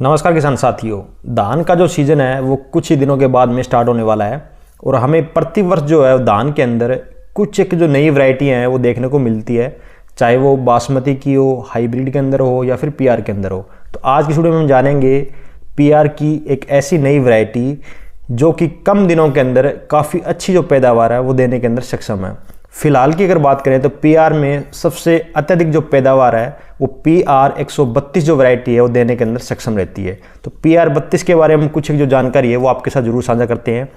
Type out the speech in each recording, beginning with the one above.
नमस्कार किसान साथियों, धान का जो सीज़न है वो कुछ ही दिनों के बाद में स्टार्ट होने वाला है और हमें प्रतिवर्ष जो है धान के अंदर कुछ एक जो नई वैरायटी हैं वो देखने को मिलती है, चाहे वो बासमती की हो, हाइब्रिड के अंदर हो या फिर पीआर के अंदर हो। तो आज की वीडियो में हम जानेंगे पीआर की एक ऐसी नई वैरायटी जो कि कम दिनों के अंदर काफ़ी अच्छी जो पैदावार है वो देने के अंदर सक्षम है। फिलहाल की अगर बात करें तो पीआर में सबसे अत्यधिक जो पैदावार है वो पीआर 132 जो वैरायटी है वो देने के अंदर सक्षम रहती है। तो पीआर 32 के बारे में कुछ जो जानकारी है वो आपके साथ जरूर साझा करते हैं।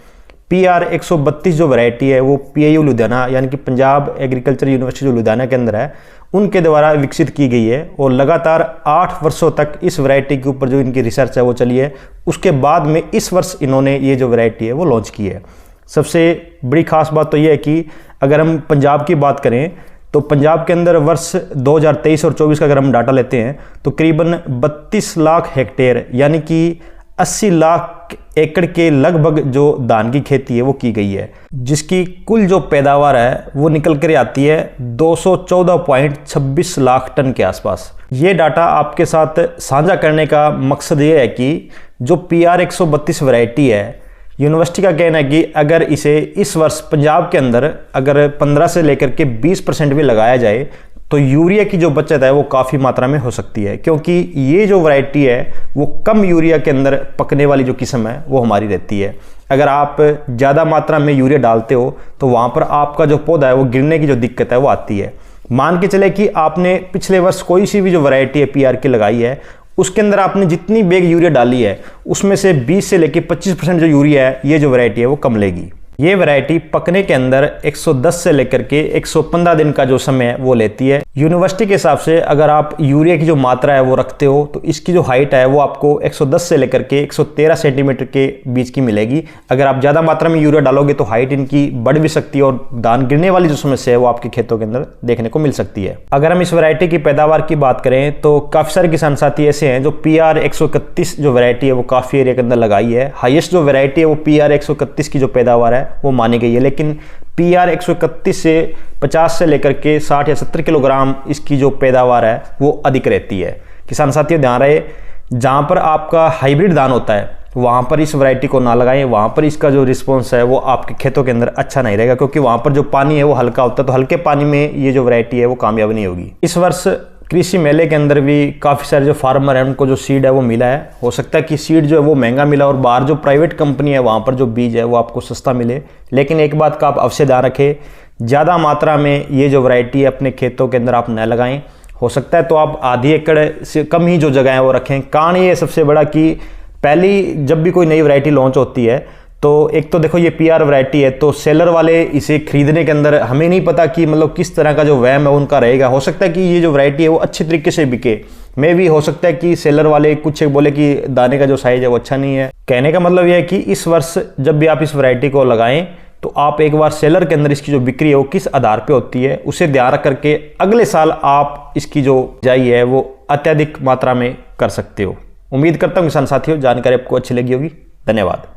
पीआर 132 जो वैरायटी है वो पीएयू लुधियाना यानी कि पंजाब एग्रीकल्चर यूनिवर्सिटी जो लुधियाना के अंदर है उनके द्वारा विकसित की गई है और लगातार 8 वर्षों तक इस वैरायटी के ऊपर जो इनकी रिसर्च है वो चली है। उसके बाद में इस वर्ष इन्होंने ये जो वैरायटी है वो लॉन्च की है। सबसे बड़ी खास बात तो ये है कि अगर हम पंजाब की बात करें तो पंजाब के अंदर वर्ष 2023 और 24 का अगर हम डाटा लेते हैं तो करीबन 32 लाख हेक्टेयर यानी कि 80 लाख एकड़ के लगभग जो धान की खेती है वो की गई है, जिसकी कुल जो पैदावार है वो निकल कर आती है 214.26 लाख टन के आसपास। ये डाटा आपके साथ साझा करने का मकसद ये है कि जो पीआर 132 वैरायटी है, यूनिवर्सिटी का कहना है कि अगर इसे इस वर्ष पंजाब के अंदर अगर 15 से लेकर के 20% भी लगाया जाए तो यूरिया की जो बचत है वो काफ़ी मात्रा में हो सकती है, क्योंकि ये जो वैरायटी है वो कम यूरिया के अंदर पकने वाली जो किस्म है वो हमारी रहती है। अगर आप ज़्यादा मात्रा में यूरिया डालते हो तो वहाँ पर आपका जो पौधा है वो गिरने की जो दिक्कत है वो आती है। मान के चले कि आपने पिछले वर्ष कोई सी भी जो वैरायटी है पीआर की लगाई है उसके अंदर आपने जितनी बैग यूरिया डाली है उसमें से 20 से लेकर 25% जो यूरिया है ये जो वैरायटी है वो कम लेगी। ये वैरायटी पकने के अंदर 110 से लेकर के 115 दिन का जो समय है वो लेती है। यूनिवर्सिटी के हिसाब से अगर आप यूरिया की जो मात्रा है वो रखते हो तो इसकी जो हाइट है वो आपको 110 से लेकर के 113 सेंटीमीटर के बीच की मिलेगी। अगर आप ज़्यादा मात्रा में यूरिया डालोगे तो हाइट इनकी बढ़ भी सकती है और धान गिरने वाली जो समस्या है वो आपके खेतों के अंदर देखने को मिल सकती है। अगर हम इस वैरायटी की पैदावार की बात करें तो काफ़ी सारे किसान साथी ऐसे हैं जो पीआर 131 जो वैरायटी है वो काफ़ी एरिया के अंदर लगाई है। हाईएस्ट जो वैरायटी है वो पीआर 131 की जो पैदावार है वो मानी गई है, लेकिन पीआर 131 से 50 से लेकर के 60 या 70 किलोग्राम इसकी जो पैदावार है वो अधिक रहती है। किसान साथियों ध्यान रहे, जहां पर आपका हाइब्रिड धान होता है वहां पर इस वैरायटी को ना लगाएं, वहां पर इसका जो रिस्पॉन्स है वो आपके खेतों के अंदर अच्छा नहीं रहेगा, क्योंकि वहां पर जो पानी है वो हल्का होता है, तो हल्के पानी में ये जो वैरायटी है वो कामयाब नहीं होगी। इस वर्ष कृषि मेले के अंदर भी काफ़ी सारे जो फार्मर हैं उनको जो सीड है वो मिला है। हो सकता है कि सीड जो है वो महंगा मिला और बाहर जो प्राइवेट कंपनी है वहाँ पर जो बीज है वो आपको सस्ता मिले, लेकिन एक बात का आप अवश्य ध्यान रखें, ज़्यादा मात्रा में ये जो वैरायटी है अपने खेतों के अंदर आप न लगाएं। हो सकता है तो आप आधी एकड़ से कम ही जो जगह है वो रखें। कारण ये सबसे बड़ा कि पहली जब भी कोई नई वैरायटी लॉन्च होती है तो एक तो देखो ये पीआर वैरायटी है तो सेलर वाले इसे खरीदने के अंदर हमें नहीं पता कि मतलब किस तरह का जो वहम है उनका रहेगा। हो सकता है कि ये जो वैरायटी है वो अच्छे तरीके से बिके, में भी हो सकता है कि सेलर वाले कुछ बोले कि दाने का जो साइज है वो अच्छा नहीं है। कहने का मतलब यह है कि इस वर्ष जब भी आप इस वैरायटी को लगाएं तो आप एक बार सेलर के अंदर इसकी जो बिक्री है वो किस आधार पे होती है उसे ध्यान रख करके अगले साल आप इसकी जो बिजाई है वो अत्यधिक मात्रा में कर सकते हो। उम्मीद करता हूँ किसान साथियों जानकारी आपको अच्छी लगी होगी। धन्यवाद।